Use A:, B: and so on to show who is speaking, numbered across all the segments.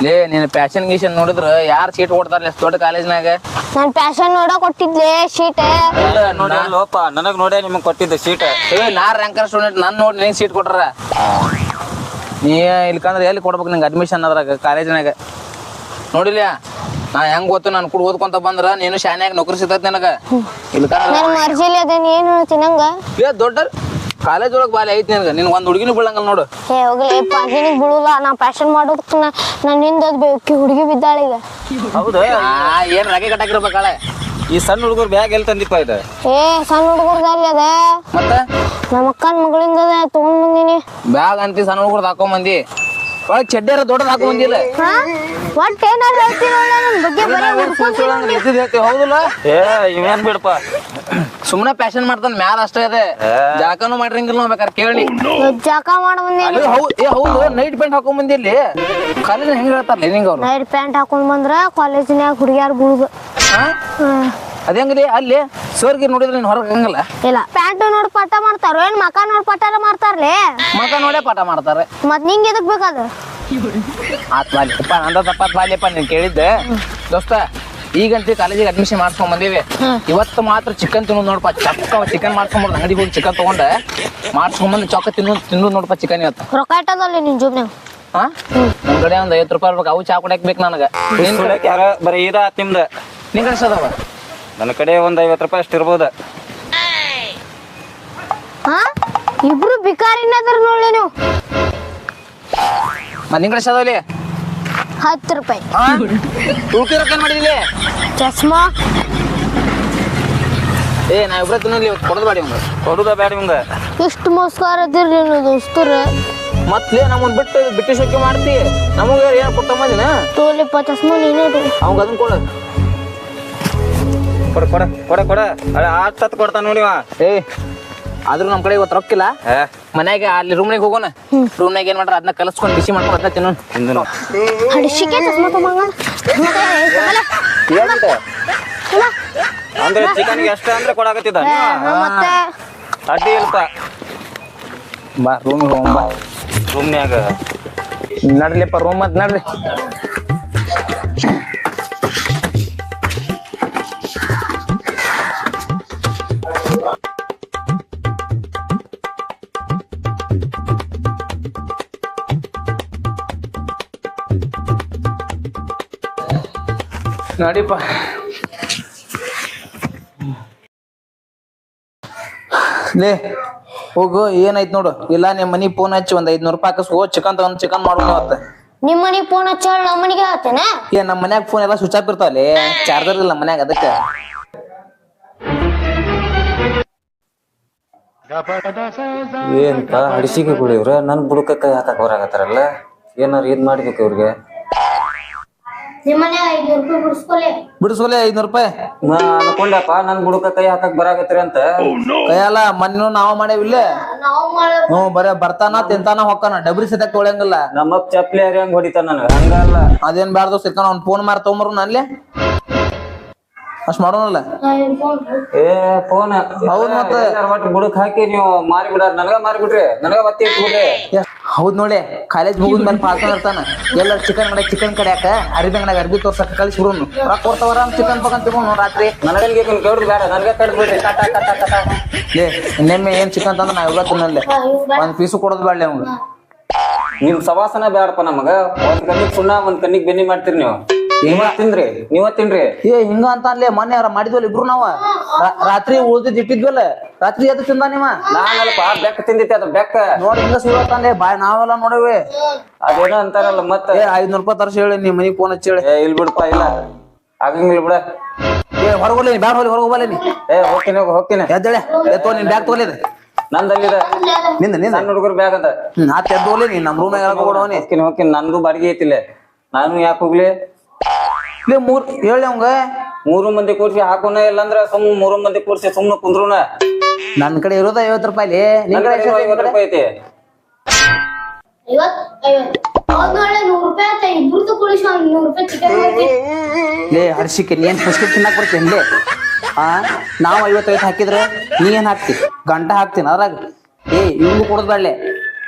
A: ಲೇ ನೀನ್ ಪ್ಯಾಶನ್ ಗೀಶನ್ ನೋಡಿದ್ರ ಯಾರ್ ಸೀಟ್ ಕೊಡ್ತಾರಲ್ಲ ದೊಡ್ಡ ಕಾಲೇಜ್ನಾಗ?
B: ನಾನ್ ಪ್ಯಾಶನ್ ನೋಡಕ್ ಕೊಟ್ಟಿದ್ಲೆ ಶೀಟ್.
C: ನೋಡಪ್ಪ ನನಗ್ ನೋಡೇ ನಿಮಗ್ ಕೊಟ್ಟಿದ್ದ ಸೀಟ್.
A: ನಾ ರ್ಯಾಂಕರ್ ಸ್ಟೂಡೆಂಟ್ ನನ್ ನೋಡಿ ನಿಂಗೆ ಸೀಟ್ ಕೊಟ್ರ. ನೀ ಇಲ್ಕಂದ್ರೆ ಎಲ್ಲಿ ಕೊಡ್ಬೇಕು ನಿಂಗೆ ಅಡ್ಮಿಷನ್ ಅದ್ರಾಗ ಕಾಲೇಜ್ನಾಗ? ನೋಡಿಲ್ಲ ನಾ ಹೆಂಗ್ ಗೊತ್ತು ನಾನು ಕೂಡ ಓದ್ಕೊಂತ ಬಂದ್ರ ನೀನು ಶಾನ್ಯಾಗ ನೌಕರಿ ಸಿಗ್ತೈತಿ ನನಗ. ಇಲ್ಕಂದ್ರ
B: ನನ್ ಮರ್ಜಿಲಿ ಅದೇನ್ ಏನ್ ಹೇಳ್ತಿ ನಂಗ?
A: ಏ ದೊಡ್ಡ ಕಾಲೇಜ್ ಒಳಗ್ ಬಾಲಿ ಐತಿ ನಿನಗ. ನಿನ್ ಒಂದ್ ಹುಡುಗಿನೂ ಬೀಳಂಗಲ್ಲ ನೋಡು.
B: ಏ ಹೋಗ್ಲಿಪ್ಪ ನಿನಗ್ ಬಿಡುಲ್ಲ. ನಾ ಪ್ಯಾಶನ್ ಮಾಡೋದಕ್ಕ ನನ್ ಹಿಂದದ್ ಬೇಕಿ ಹುಡುಗಿ ಬಿದ್ದಾಳ ಈಗ.
C: ಹೌದು
A: ಏನ್ ರಗೆ ಕಟ್ಟಾಕಿರ್ಬೇಕಾಳೆ.
C: ಈ ಸಣ್ಣ ಹುಡುಗರು ಬ್ಯಾಗ್ ಎಲ್ಲಿ ತಂದಿಪ್ಪ ಇದು?
B: ಏ ಸಣ್ಣ ಹುಡುಗರ್ದಲ್ಲಿ ಅದ,
A: ಮತ್ತ
B: ನಮ್ಮ ಅಕ್ಕನ ಮಗಳಿಂದ ತಗೊಂಡ್ ಬಂದಿನಿ.
A: ಬ್ಯಾಗ್ ಅಂತಿ ಸಣ್ಣ ಹುಡುಗರ್ದು ಹಾಕೊಂಡ್ ಬಂದಿ. ಒಳಗ್ ಚಡ್ಡಿಯಾರ ದೊಡ್ಡದ್ ಹಾಕೊಂಡ್ ಬಂದಿಲ್ಲ.
B: ಒಟ್ಟ ಏನಾದ್ರು ಹೇಳ್ತೀನಿ ನನ್ ಬಗ್ಗೆ ಬರೀ
A: ಹೌದಲ್ಲ?
C: ಏ ಇವೇನ್ ಬಿಡಪ್ಪ,
A: ಸುಮ್ನೆ ಪ್ಯಾಶನ್ ಮಾಡ್ತಾನ ಮ್ಯಾಲ ಅಷ್ಟೇ ಇದೆ. ಜಾಕನು ಮಾಡಿರಂಗಿಲ್ಲ ನಾವ್ ಬೇಕಾರೆ ಕೇಳಿ.
B: ಜಾಕ ಮಾಡ ಬಂದಿನಿ.
A: ಹೌದು ನೈಟ್ ಪ್ಯಾಂಟ್ ಹಾಕೊಂಡ್ ಬಂದಿಲ್ಲಿ ಕಾಲೇಜ್ ಹೆಂಗ್ ಹೇಳ್ತಾರಲ್ಲ ನಿಂಗ ಅವ್ರು?
B: ನೈಟ್ ಪ್ಯಾಂಟ್ ಹಾಕೊಂಡ್ ಬಂದ್ರ ಕಾಲೇಜಿನ್ಯಾಗ ಹುಡುಗಿಯಾರ್ ಬುಳುದು.
A: ಅದೇಂಗದಿ ಅಲ್ಲಿ ಸರ್ಗಿ ನೋಡಿದ್ರೆ ನೀನ್ ಹೊರಗೆ ಹಂಗಲ್ಲ?
B: ಇಲ್ಲ ಪ್ಯಾಂಟ್ ನೋಡ್ ಪಾಠ ಮಾಡ್ತಾರ ಏನ್ ಮಕ ನೋಡ್ ಪಾಠ ಮಾಡ್ತಾರ್ಲೇ?
A: ಮಕ ನೋಡೇ ಪಾಠ ಮಾಡ್ತಾರೆ.
B: ಮತ್ ನಿಂಗೆ ಎದಕ್ ಬೇಕಾದ?
A: ಆತ್ ಬಾಲಿಪ್ಪ ನಂದ ತಪ್ಪಾತ್ ಬಾಲಿಯಪ್ಪ ನೀನ್ ಕೇಳಿದ್ದೆ ದೋಸ್ತ. ಈಗಂತ ಕಾಲೇಜಿಗೆ ಅಡ್ಮಿಷನ್ ಮಾಡ್ಸ್ಕೊಂಡ್ ಬಂದೀವಿ. ಇವತ್ತು ಮಾತ್ರ ಚಿಕನ್ ತಿನ್ನೋದು ನೋಡಪ್ಪ. ಚೊಕ್ಕ ಚಿಕನ್ ಮಾಡ್ಸ್ಕೊಂಡ್ ಅಂಗಡಿಗೆ ಹೋಗಿ ಚಿಕನ್ ತಗೊಂಡ ಮಾಡ್ಸ್ಕೊಂಬಂದು ಚೊಕ್ಕ ತಿನ್ನೋದು ನೋಡಪ್ಪ ಚಿಕನ್ ಇವತ್ತು.
B: ರೊಕ್ಕ ಇಟ್ಟದಲ್ಲಿ ನಿನ್ ಜೋಬ್ನ್ಯಾಗ?
A: ಹಾ ನಮ್ ಕಡೆ ಒಂದ್ 50 ರೂಪಾಯಿ ಇರ್ಬೇಕು. ಅವು ಚಾ ಕುಡಿಯಕ್ ಬೇಕು ನನಗ.
C: ಯಾರ ಬರೀ ಇದ ನಿಮ್ದ?
A: ನಿನ್ ಕಳ್ಸದವ
C: ನನ್ನ ಕಡೆ ಒಂದ್ 50 ರೂಪಾಯಿ ಅಷ್ಟು ಇರ್ಬೋದ.
B: ಹಾ ಇಬ್ರು ಬಿಕಾರಿನದ್ರ ನೋಡ್ಲಿ ನೀವು.
A: ನಿನ್ ಕಳ್ಸದವಲ್ಲಿ
B: 10 ರೂಪಾಯಿ.
A: ಟೂಕಿ ರೊಕ್ಕ ಮಾಡಿದಿಲ್ಲ?
B: ಚಸ್ಮಾ
A: ಏ ನಾ ಇಬ್ರ ತಿನ್ನೋದ್ಲಿ ಇವತ್ತು ಕೊಡೋದು ಬಾಡಿ ಒಂದು
C: ಕೊಡುದ ಬ್ಯಾಡ ನಿಮ್ಗ.
B: ಇಷ್ಟು ಮೋಸ್ಕಾರ ಅದಿರ್ಲಿ ನೀವು ದೋಸ್ತರ.
A: ಮತ್ಲೇ ನಮ್ಮನ್ ಬಿಟ್ಟು ಶೋಕಿ ಮಾಡ್ತಿ. ನಮಗ ಏನ್ ಕೊಟ್ಟ ಮಂದಿನ
B: ತೋಲಿಪ್ಪ ಚಸ್ಮಾ ನೀನೇ
A: ಅವಂಗ ಅದನ್ನ ಕೊಡ.
C: ಕೊಡ ಕೊಡ ಕೊಡ ಕೊಡ ಆಟ ಕೊಡ್ತಾನ ನೋಡಿವ.
A: ಏ ಆದ್ರೂ ನಮ್ ಕಡೆ ಇವತ್ತು ರೊಕ್ಕಿಲ್ಲ. ಮನ್ಯಾಗ ಅಲ್ಲಿ ರೂಮ್ನಾಗ ಹೋಗೋಣ. ರೂಮ್ನಾಗ ಏನ್ ಮಾಡ್ರ ಅದನ್ನ ಕಲಸ್ಕೊಂಡ್ ಬಿಸಿ ಮಾಡ್ಕೊಂಡು ಅದನ್ನ ತಿನ್ನೋಣ.
B: ಹಡಿಸಿಕೆ ಚಸ್ಮಾ ತಗೊಂಡ
C: ಅಂದ್ರೆ ಚಿಕನ್ಗೆ ಎಷ್ಟ ಅಂದ್ರೆ ಕೊಡಾಕತ್ತಿದ್ದ
B: ಮತ್ತೆ
C: ಅಡ್ಡಿ ಇಲ್ಪ.
A: ಬಾ ರೂಮಿಗೆ ಹೋಗೋಣ ಬಾ.
C: ರೂಮ್ನ್ಯಾಗ
A: ನಡ್ಲಿಪ್ಪ ರೂಮ್ ಮತ್ ನಡ್ರಿ. ನಡಿಪ್ಪ ಲೇ ಹೋಗು. ಏನಾಯ್ತು ನೋಡು. ಇಲ್ಲ ನಿಮ್ ಮನಿಗ್ ಫೋನ್ ಹಚ್ಚಿ ಒಂದ್ 500 ರೂಪಾಯಿ ಹಾಕಸ್ ಹೋಗ್ ಚಿಕನ್ ತಗೊಂಡ್ ಚಿಕನ್ ಮಾಡೋಣ ಇವತ್ತ.
B: ನಿಮ್ ಮನಿಗ್ ಫೋನ್ ಹಚ್ಚ ನಮ್ಮ ಮನಿಗೆ ಹೇಳ್ತೇನೆ.
A: ಏ ನಮ್ ಮನ್ಯಾಗ ಫೋನ್ ಎಲ್ಲ ಸ್ವಿಚ್ ಆಫ್ ಇರ್ತಾವಲ್ಲಿ. ಚಾರ್ಜರ್ ಇಲ್ಲ ಮನ್ಯಾಗ ಅದಕ್ಕೆ.
C: ಏನ್ಪ ಅಡಿಸಿಗೆ ಕುಡಿಯವ್ರ ನನ್ ಬುಡಕ ಕೈ ಹಾಕಕ್ ಹೊರಾಗತ್ತಾರಲ್ಲ. ಏನಾರು ಇದ್ ಮಾಡ್ಬೇಕು ಇವ್ರಿಗೆ.
B: ನಿಮ್ ಮನ್ಯಾಗ 500 ರೂಪಾಯಿ ಬಿಡಿಸ್ಕೊಲೆ.
A: ಬಿಡಿಸ್ಕೊಲೆ 500 ರೂಪಾಯಿ.
C: ನಾ ಅನ್ಕೊಂಡಪ್ಪ ನನ್ ಬುಡಕ ಕೈ ಹಾಕಕ್ ಬರಾಕತ್ರಿ ಅಂತ.
A: ಕೈಯಲ್ಲ ಮೊನ್ನೆ ನಾವ್ ಮಾಡೇವಿಲ್ಲ.
B: ನಾವು ಮಾಡೋದು
A: ಹ್ಞೂ ಬರೇ ಬರ್ತಾನ ತಿಂತಾನ ಹೊಕ್ಕಾನ. ಡಬ್ರಿ ಸದ್ಯಕ್ ತೊಳೆಯಂಗಿಲ್ಲ.
C: ನಮ್ಮಪ್ಪ ಚಪ್ಲಿ ಹೆಂಗ್ ಹೊಡಿತಾನ ನನಗ ಹಂಗಲ್ಲ.
A: ಅದೇನ್ ಬ್ಯಾಡ್ದು ಸಿಕ್ಕಾನ ಅವ್ನ್ ಫೋನ್ ಮಾರ್ ತಗೊಂಬರು ನನ್ಲೆ ಅಷ್ಟ್ ಮಾಡೋಣಲ್ಲ.
C: ಏ ಫೋನ್
A: ಹೌದ್ ಮತ್ತೆ
C: ಒಟ್ಟು ಬುಡಕ್ ಹಾಕಿ ನೀವು ಮಾರಿ ಬಿಡ. ನನಗ ಮಾರಿ ಬಿಡ್ರಿ. ನನಗ ಒತ್ತಿ ಇಟ್ಬಿಡ್ರಿ.
A: ಹೌದ್ ನೋಡಿ ಕಾಲೇಜ್ ಮುಗಿದ್ ಮೇಲೆ ಪಾಲ್ತಾನ ಇರ್ತಾನ. ಎಲ್ಲರ ಚಿಕನ್ ಕಡೆ ಚಿಕನ್ ಕಡೆಯಾಕ ಅರ್ಬಿ ಅಂಗಡಿಯಾಗ ಅರ್ಬಿ ತೋರ್ಸಕ್ ಕಳಿಸಿ ಬಿಡೋನು. ರೊಕ್ಕ ಕೊಡ್ತಾವರ ಚಿಕನ್ ಪಕನ್ ತಗೊಂಡು ರಾತ್ರಿ.
C: ನನಗೆ ಕೇಳ್ರಿ ಬೇಡ. ನನಗ ಕಟ್ ಬಿಡ್ರಿ. ಕಟ ಕಟ ಕಟ.
A: ಏ ನಿನ್ನೆ ಏನ್ ಚಿಕನ್ ತಂದ್ರ ನಾ ಇವಾಗ ತಿನ್ನಲ್ಲೇ. ಒಂದ್ ಪೀಸು ಕೊಡೋದು ಬೇಡ ಅವ್ನು.
C: ನಿಮ್ ಸವಾಸನ ಬ್ಯಾಡಪ್ಪ ನಮಗ. ಒಂದ್ ಕಣ್ಣಿಗ್ ಸುಣ್ಣ ಒಂದ್ ಕಣ್ಣಿಗ್ ಬೆನ್ನಿ ಮಾಡ್ತೀರಿ ನೀವು. ನೀವ ತಿನ್ರಿ.
A: ಏ ಹಿಂಗ ಅಂತ ಅಲ್ಲೇ ಮೊನ್ನೆ ಯಾರ ಮಾಡಿದ್ವಲ್ಲ ಇಬ್ರು ನಾವ. ರಾತ್ರಿ ಉಳ್ದಿದ್ ಇಟ್ಟಿದ್ವಲ್ಲ. ರಾತ್ರಿ ಎದ್ದು ತಿಂದ ನೀವ?
C: ನಾನಲ್ಪ ಬೆಕ್ಕ ತಿಂದಿತ್ತೆ ಅದ ಬೆಕ್ಕ
A: ನೋಡಿ ಹಿಂಗ ಸುಳ್ತಾನೆ ಬಾಯ್ ನಾವೆಲ್ಲ ನೋಡವಿ.
C: ಅದೇನೋ ಅಂತಾರಲ್ಲ ಮತ್ತೆ.
A: 500 ರೂಪಾಯಿ ತರ್ಸಿ ಹೇಳಿ ನಿಮ್ ಮನಿಗ್ ಫೋನ್ ಹಚ್ಚಿ ಹೇಳಿ.
C: ಇಲ್ ಬಿಡಪ್ಪ. ಇಲ್ಲ ಆಗಂಗಿಲ್ಲ ಬಿಡ.
A: ಏ ಹೊರಗೋಲಿ ಬ್ಯಾಡ ಹೋಲಿ ಹೊರಗೆ ಹೋಗಲ್ಲ ನೀ.
C: ಹೋಗ್ತೀನಿ
A: ಎದ್ದೇಳೆ ಎತ್ತೋ ನಿನ್ ಬ್ಯಾಗ್ ತಗೊಲಿದೆ
C: ನಂದಲ್ಲಿದೆ.
A: ನಿಂದ
C: ಸಣ್ಣ ಹುಡುಗರು ಬ್ಯಾಗ್ ಅಂತ
A: ಆತ ಎದ್ದು ಹೋಗ್ಲಿ ನೀನ್ ನಮ್ ರೂಮ್ನಾಗ ಕೊಡೋನಿ.
C: ಹೋಗ್ತೀನಿ ನಂದು ಬಾಡಿಗೆ ಐತಿಲ್ಲ. ನಾನು ಯಾಕೆ ಹೋಗ್ಲಿ?
A: ಇಲ್ಲೇ ಹೇಳಿ ಅವಂಗ
C: 3 ಮಂದಿ ಕೂರ್ಸಿ ಹಾಕೋಣ. ಇಲ್ಲಾಂದ್ರ ಸುಮ್ 3 ಮಂದಿ ಕೂರ್ಸಿ ಸುಮ್ನ ಕುಂದ್ರುನ.
A: ನನ್ ಕಡೆ ಇರೋದ 50 ರೂಪಾಯಿ. ನಿನ್ ಕಡೆ
C: 50 ರೂಪಾಯಿ ಐತಿ.
B: 50
A: ಲೇ ಹರ್ಷಿಕೆ ನೀ ಏನ್ ಪುಷ್ಕ ತಿನ್ನಕ್ ಬರ್ತೀನಿ ಲೇ. ನಾವ್ 55 ಹಾಕಿದ್ರೆ ನೀ ಏನ್ ಹಾಕ್ತಿ? ಗಂಟ ಹಾಕ್ತೀನಿ ಅದ್ರಾಗ. ಏ ಇವ್ನು ಕೊಡೋದ್ ಬೇಡ್ಲೆ.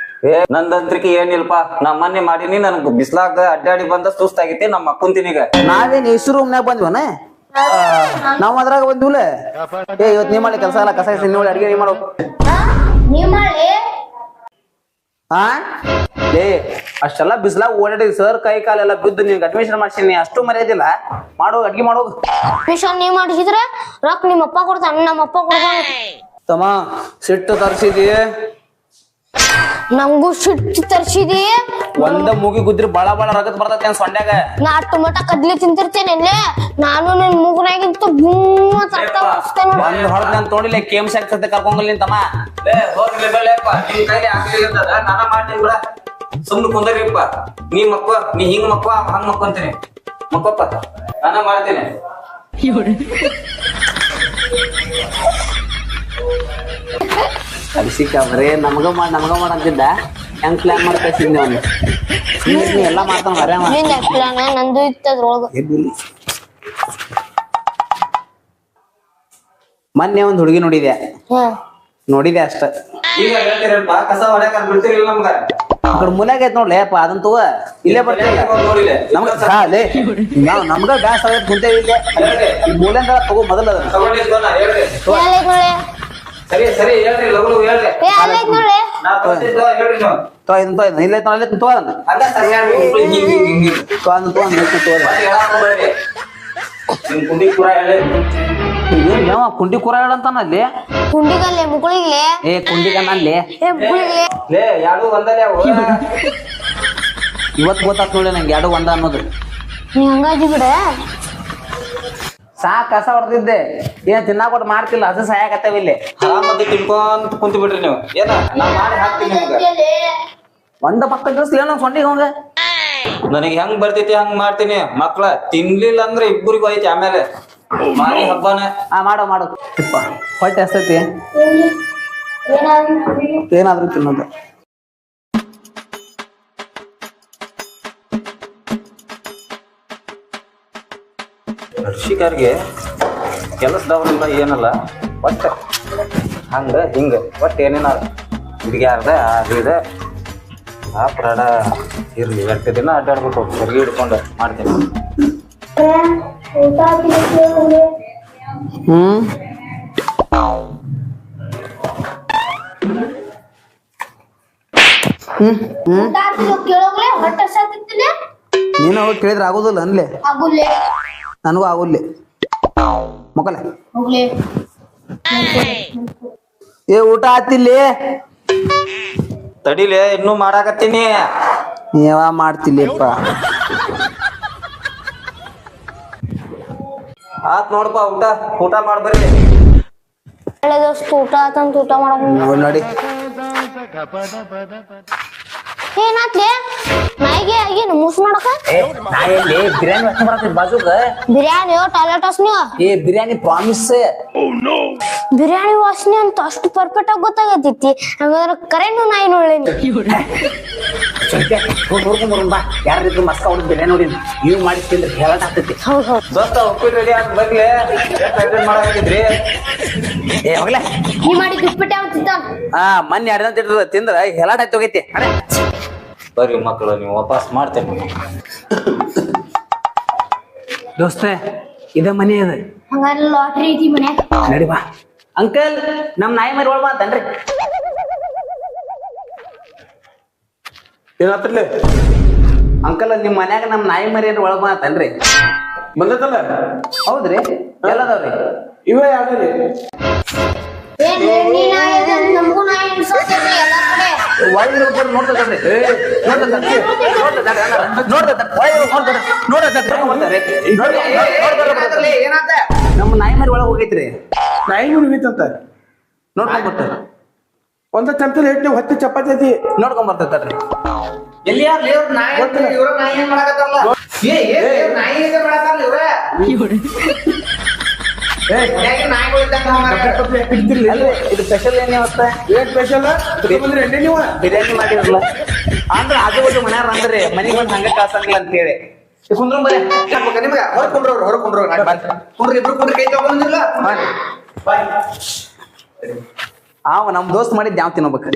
C: ನಂದಂತ್ರಿಕೆ ಏನಿಲ್ಪ ನಾ ಮೊನ್ನೆ ಮಾಡೀನಿ ನನಗ್ ಬಿಸ್ಲಾಗ ಅಡ್ಡಾಡಿ ಬಂದ ಸುಸ್ತಾಗೈತಿ ನಮ್ಮ ಮಕ್ಕಂತೀನೀಗ.
D: ನಾವೇನ್ ಇಷ್ಟು ರೂಮ್ನಾಗ ಬಂದ್ವನ ನಾವ್ ಅದ್ರಾಗ ಬಂದಿವ್ಲ. ಇವತ್ ನೀ ಮಾಡಿ ಕೆಲಸ ಎಲ್ಲ ಕಸ ನೋಡಿ ಅಡಿಗೆ ನೀ ಮಾಡೋ.
B: ನೀವ್ ಮಾಡಿ
D: ಹಾ ಲೇ ಅಷ್ಟೆಲ್ಲ ಬಿಸ್ಲಾಗ ಓಡಾಡಿ ಸರ್ ಕೈ ಕಾಲೆಲ್ಲ ಬಿದ್ದು ನಿನ್ಗೆ ಅಡ್ಮಿಷನ್ ಮಾಡ್ಸೀನಿ, ಅಷ್ಟು ಮರ್ಯಾದಿಲ್ಲ. ಮಾಡೋ ಅಡ್ಗೆ ಮಾಡೋದು.
B: ಮಿಷನ್ ನೀವ್ ಮಾಡಿಸಿದ್ರೆ ರೊಕ್ಕ ನಿಮ್ಮ ಅಪ್ಪ ಕೊಡ್ತಾನ, ನಮ್ಮ ಅಪ್ಪ ಕೊಡ್ತಾನ.
D: ತಮ್ಮ ಸಿಟ್ಟು ತರ್ಸಿದಿ,
B: ನಮಗೂ ಸಿಟ್ಟು ತರ್ಸಿದಿ.
D: ಒಂದ ಮೂಗಿ ಗುದ್ರಿ ಬಾಳ ಬಾಳ ರಗತ್ ಬರ್ತೈತಿ ಅನ್ ಸೊಂಡ್ಯಾಗ.
B: ನಾ ಟೊಮೆಟ ಕದ್ಲಿ ತಿಂತಿರ್ತೇನೆ ನಾನು ನಿನ್ ಮೂಗನಾಗಿಂತ
D: ಒಂದ್ ಹೊಡೆದ್ ನಾನು ತೋಡಿಲ್ಲ ಕೇಮ್ಸ್ ಆಗ್ತದೆ ಕರ್ಕೊಂಡ್ ನಿನ್ ತಮ್ಮ.
C: ನಾನ ಮಾಡ್ತೀನಿ ಬಿಡ, ಸುಮ್ನೆ ಕುಂದರಿಪ್ಪ. ನೀ ಮಕ್ವ, ನೀ ಹಿಂಗ್ ಮಕ್ವ ಹಂಗ್ ಮಕ್ಕೊಂತೀನಿ. ಮಕ್ವಪ್ಪ ನಾನ ಮಾಡ್ತೀನಿ.
D: ಅದು ಸಿಕ್ಕ ಬರೇ ನಮಗ ಮಾಡ ಅಂತಿದ್ದ. ಹೆಂಗ್ ಪ್ಲಾನ್ ಮಾಡಿ ಕಳ್ಸಿದ್ನಿ ಅವನು. ನೀ ಎಲ್ಲಾ ಮಾಡ್ತಾನ ಮರ್ಯಾಮ.
B: ನಂದು ಇತ್ತದ್ರೊಳಗ.
D: ಮೊನ್ನೆ ಒಂದ್ ಹುಡುಗಿ ನೋಡಿದೆ ಅಷ್ಟ.
C: ಈಗ ಹೇಳ್ತೀರಲ್ಪ ಕಸ ಹೊಡ್ಯಾಕ ಬಿಡ್ತೀರಿಲ್ಲ ನಮ್ಗ.
D: ಆ ಕಡೆ ಮೂಲ್ಯಾಗ ಐತ್ ನೋಡ್ಲಿ ಅಪ್ಪ ಅದನ್ ತಗೋ. ಇಲ್ಲೇ ಬರ್ತೀವಿ
C: ನೋಡಿಲ್ಲ
D: ನಮ್ಗ ಬ್ಯಾಸ್ ಆಗೈತ್ ಕುಂತೇವಿ ಇಲ್ಲೇ. ಮೂಲೆಂದ ತಗೋ ಮೊದಲ ಅದನ್ನ
C: ಸರಿ ಸರಿ ಹೇಳ್ರಿ ಲಗು ಹೇಳ್ರಿ. ನಾ ತೊಂದಿದ್ದು ಹೇಳ್ರಿ ನೀವು.
D: ಇಲ್ಲೇ ತಗೋ ಅದನ್ನ.
C: ಅದ ಸರಿಯಾಗಿ ಹಿಂಗ್ ಮತ್ತೆ ಹೇಳಾಕ ಹೋಗ್ಬೇಡ್ರಿ. ನಿಮ್ ಕುಂಡಿ ಪೂರ ಹೇಳಿ.
D: ಕುಂಡಿ ಕೂರ ಹೇಳಂತಾನ ಅಲ್ಲಿ.
B: ಕುಂಡಿಗಲ್ಲೇ ಮುಗುಳಿಗ್ಲೆ
D: ಕುಂಡಿಗನಲ್ಲಿ
B: ಮುಗುಳಿಗ್ಲೆ
C: ಲೇ ಯಾರು ಒಂದಲೇ ಅವು.
D: ಇವತ್ ಗೊತ್ತಾತ್ ನೋಡಿ ನಂಗೆ ಎರಡು ಒಂದ ಅನ್ನೋದು.
B: ನೀ ಹಂಗಾಗಿ ಬಿಡ.
D: ಸಾಕ್ ಕಸ ಹೊಡೆದಿದ್ದೆ ಏನ್ ತಿನ್ನಾಕ ಕೊಟ್ಟು ಮಾಡ್ತಿಲ್ಲ, ಅದು ಸಾಯಕತ್ತೇವ ಇಲ್ಲಿ.
C: ಆರಾಮದ್ದು ತಿನ್ಕೊಂತ ಕುಂತ ಬಿಡ್ರಿ ನೀವು. ಏನ ನಾ ಮಾಡಿ ಹಾಕ್ತೀನಿ ನಿಮ್ಗ.
D: ಒಂದ ಪಕ್ಕ ಗಿಳಿಸ್ಲಿ ಏನೋ ಸೊಂಡಿಗೆ ಅವಂಗ.
C: ನನಗೆ ಹೆಂಗ್ ಬರ್ತೈತಿ ಹಂಗ್ ಮಾಡ್ತೀನಿ. ಮಕ್ಳ ತಿನ್ಲಿಲ್ಲ ಅಂದ್ರೆ ಇಬ್ಬರಿಗೂ ಐತಿ ಆಮೇಲೆ ಮಾರಿ ಹಬ್ಬನ.
D: ಮಾಡು ಹೊಟ್ಟೆ ಹಸ್ತೈತಿ ಏನಾದ್ರೂ ತಿನ್ನೋದು.
C: ಕೃಷಿಕರಿಗೆ ಕೆಲಸದವ್ರಿಲ್ಲ ಏನಲ್ಲ, ಒಟ್ಟ ಹಂಗ ಹಿಂಗ ಒಟ್ಟು ಏನೇನ ಹುಡುಗ್ಯಾರ್ದ ಅದಿದೆ ಆ ಪ್ರಾಡ ಇರ್ಲಿ. 2 ದಿನ ಅಡ್ಡಾಡ್ಬೇಕು ಸರಿ ಹಿಡ್ಕೊಂಡು ಮಾಡ್ತೀನಿ.
B: ಕೇಳೋಗ್ಲೆ ಹೊಟ್ಟೆ ಸಾಕಿತ್ತಿಲ್ಲ.
D: ನೀನು ಹೋಗಿ ಕೇಳಿದ್ರೆ ಆಗೋದಿಲ್ಲ ಅನ್ಲೆ.
B: ಆಗುಲ್ಲೆ
D: ನನಗೂ ಆಗುಲ್ಲಿ ಮಕ್ಕಳ.
B: ಹೋಗ್ಲಿ
D: ಊಟ ಆತಿಲ್ಲಿ
C: ತಡಿಲೆ ಇನ್ನೂ ಮಾಡಾಕತ್ತೀನಿ.
D: ನೀವ ಮಾಡ್ತಿಲ್ಲಪ್ಪ.
C: ಆತ್ ನೋಡಪ್ಪ ಊಟ ಮಾಡ್ಬರ್ರಿ.
B: ದೋಸ್ತ ಊಟ ಆತಂತ ಊಟ ಮಾಡಕ್
D: ನೋಡಿ
B: ಏನಾತ್ಲೆ ನಾಯಿಗೆ ಆಗೇನು ಮೂಸ್ ಮಾಡಕ.
D: ಬಿರಿಯಾನಿ ಬರ್ತೈತಿ ಬಾಜುಗ.
B: ಬಿರಿಯಾನಿ ಟಾಯ್ಲೆಟ್ ವಾಸನೆ.
D: ಬಿರಿಯಾನಿ ಪ್ರಾಮಿಸ್.
B: ಬಿರಿಯಾನಿ ವಾಸನೆ ಅಂತ ಅಷ್ಟು ಪರ್ಫೆಕ್ಟ್ ಆಗಿ ಗೊತ್ತಾಗತೈತಿ. ಹಂಗಾದ್ರೆ ಕರೆಂಟ್ ನಾಯಿ ನೋಡ್ಲೇನಿ.
D: ನೋಡ್ಕೊಂಡ್ ಬಾ ಯಾರಿದ್ರು ಮಸ್ಕ ಹೊಡೆದ್ ಬಿರಿಯಾನಿ ನೋಡಿ ನೀವು ಮಾಡಿ ತಿಂದ್ರೆ ಹೇಳಕ್ ಆಗ್ತೈತಿ.
B: ಹೌದು
C: ದೋಸ್ತ ಉಪ್ಪಿಟ್ಟು ರೆಡಿ ಆಗಿ ಬರ್ಲಿ. ಮಾಡಾಕತ್ತಿದ್ರಿ
D: ಹೋಗ್ಲೇ
B: ನೀ ಮಾಡಿ ದುಪ್ಪಟ್ಟೆ ಆಗ್ತಿದ್ದ.
D: ಮೊನ್ನೆ 2 ದಿನ ತಿಂದ್ರ ಹೇಳಾಟ ಆಯ್ತು ಹೋಗೈತಿ.
C: ಬರ್ರಿ ಮಕ್ಕಳು ನೀವು ವಾಪಸ್ ಮಾಡ್ತೇನೆ.
D: ದೋಸ್ತ ಇದ ಮನೆ ಅದ.
B: ಹಂಗಾರೆ ಲಾಟ್ರಿ ಐತಿ ಮನ್ಯಾಗ.
D: ನಡಿ ಬಾ. ಅಂಕಲ್ ನಮ್ ನಾಯಿ ಮರಿ ಒಳಗ ಅಂತನ್ರಿ.
E: ಏನಾತ್ರಿ
D: ಅಂಕಲ್ ನಿಮ್ ಮನ್ಯಾಗ ನಮ್ ನಾಯಿ ಮರಿ ಒಳಗ ಅಂತನ್ರಿ.
E: ಬಂದತ್ತಲ್ಲ.
D: ಹೌದ್ರಿ ಎಲ್ಲದವ್ರಿ
E: ಇವೇ ಯಾವ್ದ್ರಿ?
B: ನಮಗೂ ನಾಯಿ ಅನ್ಸತ್ತೈತಿ ಎಲ್ಲಾ ಕಡೆ.
D: ನಮ್ಮ ನಾಯಿ ಮರಿ ಒಳಗ ಹೋಗೈತ್ರಿ.
E: ನಾಯಿ ಮುರಿಗೈತಂತ
D: ನೋಡ್ಕೊಂಡ್ ಬರ್ತಾರ.
E: ಒಂದ ಚಮಚಲ್ ಹಿಟ್ಟು ಹೊತ್ತಿ ಚಪಾತಿ ಐತಿ
D: ನೋಡ್ಕೊಂಡ್ ಬರ್ತೈತ್ರಿ.
A: ಎಲ್ಲಿ ನಾಯಿ ಇವ್ರ ನಾಯಿ ಏನ್ ಮಾಡಕತ್ತಾರಲ್ಲ. ನಾಯಿ ಮಾಡತ್ತಾರಲ್ಲ ಇವ್ರ
D: ಇದು ಸ್ಪೆಷಲ್ ಏನ್ ಇವತ್ತ?
E: ಏನ್ ಸ್ಪೆಷಲ್ ಬಂದ್ರಿ ಎಣ್ಣೆ ನೀವು
D: ಬಿರಿಯಾನಿ ಮಾಡಿರಲ್ಲ ಅಂದ್ರ ಆಜು ಬಾಜು ಮನ್ಯಾರ ಅಂದ್ರಿ ಮನಿಗ್ ಬಂದ್ ಹಂಗ ಕಾಸಂಗಿಲ್ಲ ಅಂತ ಹೇಳಿ ಕುಂದ್ರು ಬರೇ
A: ನಿಮ್ಗ ಹೊರಕೊಂಡ್ರು ಕುಂಡ್ರಿ ಇಬ್ರು ಕುಂಡ್ರಿ ಕೈ ತಗೊಂಡಿಲ್ಲ.
D: ಅವ ನಮ್ ದೋಸ್ತ್ ಮಾಡಿದ್ ಯಾವ ತಿನ್ಬೇಕು.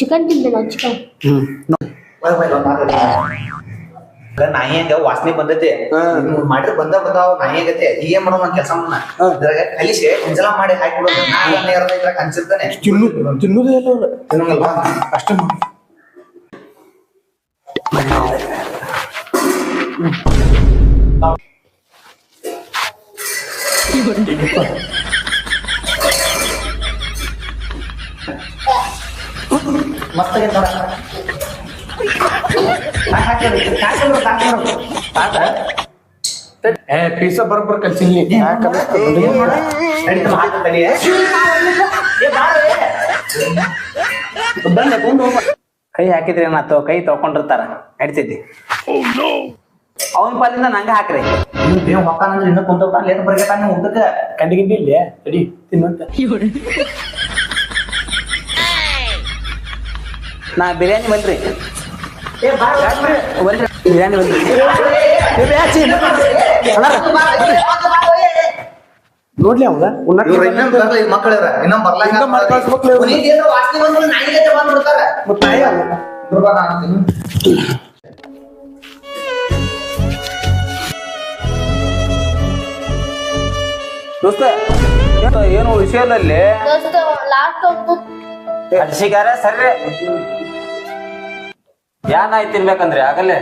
B: ಚಿಕನ್ ತಿಂದೆ ನಾ ಚಿಕನ್.
C: ನಾಯಿ ಹಂಗ ವಾಸನೆ ಬಂದೈತಿ ಮಾಡ್ರಿ ಬಂದಾವ ನಾಯಿ ಆಗತ್ತೆ ಈಗ ಏನ್ ಮಾಡೋಣ ಕೆಲಸ ಇದ್ರಾಗ ಕಲಿಸಿ ಒಂದ್ಸಲ ಮಾಡಿ ಹಾಕಿಬಿಡೋದು ಇದ್ರಾಗ ಅನ್ಸಿರ್ತಾನೆ
E: ತಿನ್ನುದೇ ಇಲ್ಲ ಅವ್ರು
C: ತಿನ್ನಂಗಲ್ವಾ
E: ಅಷ್ಟೇ ಮಾಡಿ.
C: ಮಸ್ತ್ ಆಗೈತೆ ನೋಡ
E: ಪೀಸ ಬರೋಬ್ಬರ ಕಲ್ಸಿಲ್ಲ
D: ಕೈ ಹಾಕಿದ್ರಿ ಏನಾಯ್ತು ಕೈ ತೊಳ್ಕೊಂಡಿರ್ತಾರ ನಡಿತೈತಿ ಅವನ ಪಾಲಿಂದ ನಂಗೆ ಹಾಕ್ರಿ
C: ಹೊಕ್ಕಾನಂದ್ರೆ ಇನ್ನೂ ಕುಂತ ಲೇಟ್ ಬರ್ಗತಾನೆ ಊಟಕ್ಕೆ
E: ಕಂಡಿಗಿಂದ ಇಲ್ಲಿ ತಡಿ ತಿನ್ನುವಂತ.
D: ನಾ ಬಿರಿಯಾನಿ ಬಲ್ರಿ ಬಿರಿಯಾನಿ ಬಲ್ರಿ
E: ನೋಡ್ಲಿ ಅವಾಗ
C: ಮಕ್ಕಳ ಇನ್ನೊಂದ್
E: ಹಿಂಗ ಮಾಡಿ ಕಳ್ಸ್ಬೇಕ್ಲೆ ಇವ್ರು. ಮತ್ತ್ ನಾಯಿ ಅಲ್ಲ.
D: ದೋಸ್ತ ಏನು ವಿಷಯ ಇಲ್ಲ ಅಲ್ಲಿ
B: ದೋಸ್ತ ಲಾಸ್ಟ್ ಹೋಗ್ತು.
D: ಅಡ್ಸಿಗಾರ ಸರ್ರಿ ಯಾನ್ ಆಯ್ತು ತಿನ್ಬೇಕಂದ್ರೆ ಆಗಲ್ಲೇ